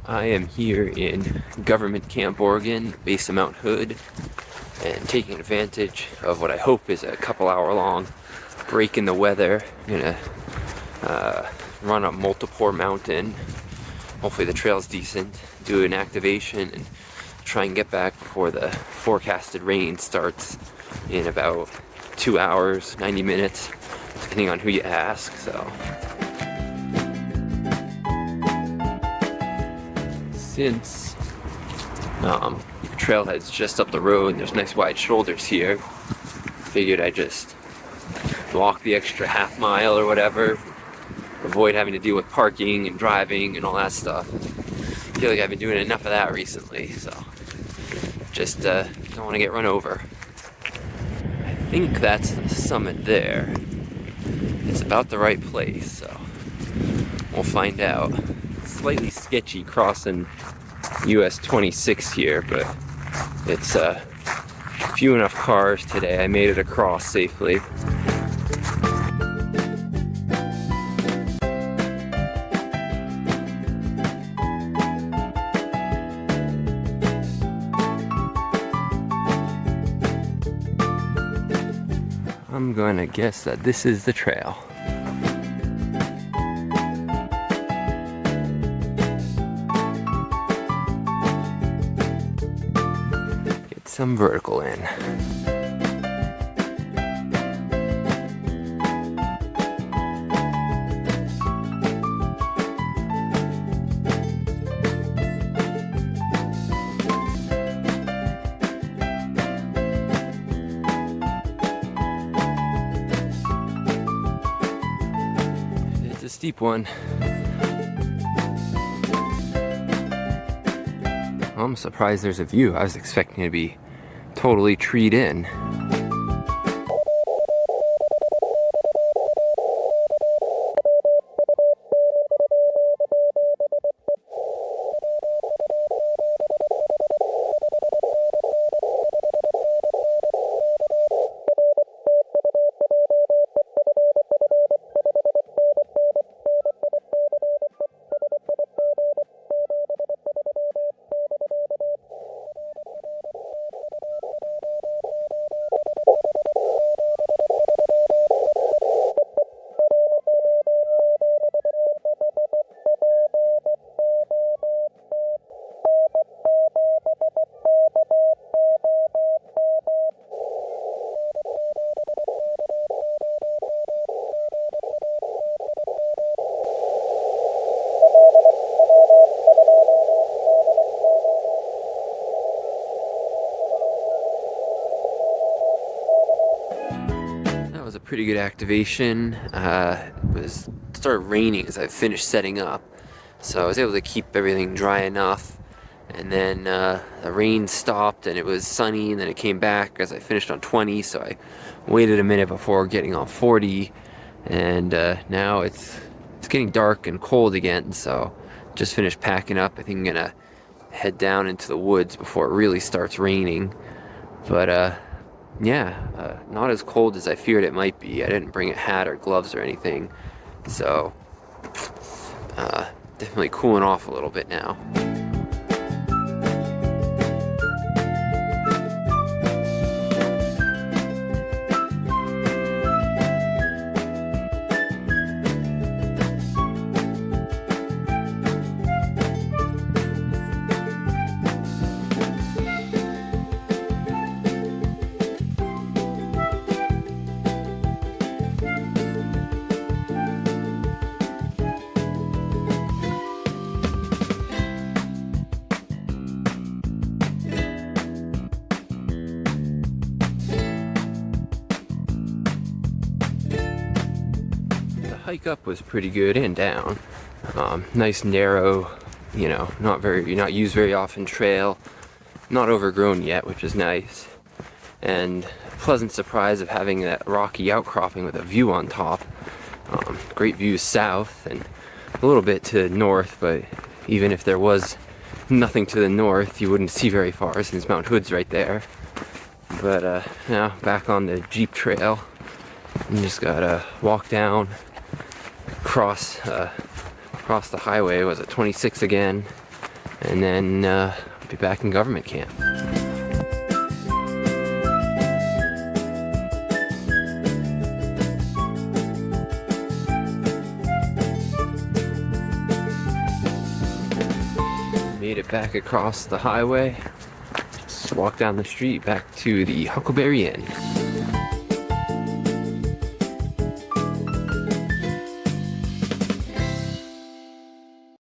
I am here in Government Camp, Oregon, base of Mount Hood, and taking advantage of what I hope is a couple-hour-long break in the weather. I'm gonna run up Multorpor Mountain. Hopefully the trail's decent. Do an activation and try and get back before the forecasted rain starts in about 2 hours, 90 minutes, depending on who you ask. So. Since the trailhead's just up the road and there's nice wide shoulders here, figured I'd just walk the extra half mile or whatever, avoid having to deal with parking and driving and all that stuff. I feel like I've been doing enough of that recently, so just don't want to get run over. I think that's the summit there. It's about the right place, so we'll find out. Slightly sketchy crossing US 26 here, but it's few enough cars today. I made it across safely. I'm going to guess that this is the trail. Some vertical in. It's a steep one. I'm surprised there's a view. I was expecting it to be totally treed in. Was a pretty good activation. It started raining as I finished setting up, so I was able to keep everything dry enough, and then the rain stopped and it was sunny, and then it came back as I finished on 20, so I waited a minute before getting on 40, and now it's getting dark and cold again, so just finished packing up. I think I'm gonna head down into the woods before it really starts raining, but yeah, not as cold as I feared it might be. I didn't bring a hat or gloves or anything, so definitely cooling off a little bit now. Hike up was pretty good and down. Nice narrow, not used very often trail, not overgrown yet, which is nice, and a pleasant surprise of having that rocky outcropping with a view on top. Great views south and a little bit to the north, but even if there was nothing to the north, you wouldn't see very far since Mount Hood's right there. But now back on the Jeep trail, you just gotta walk down, cross the highway. Was it 26 again? and then be back in government camp. Made it back across the highway. Just walk down the street back to the Huckleberry Inn.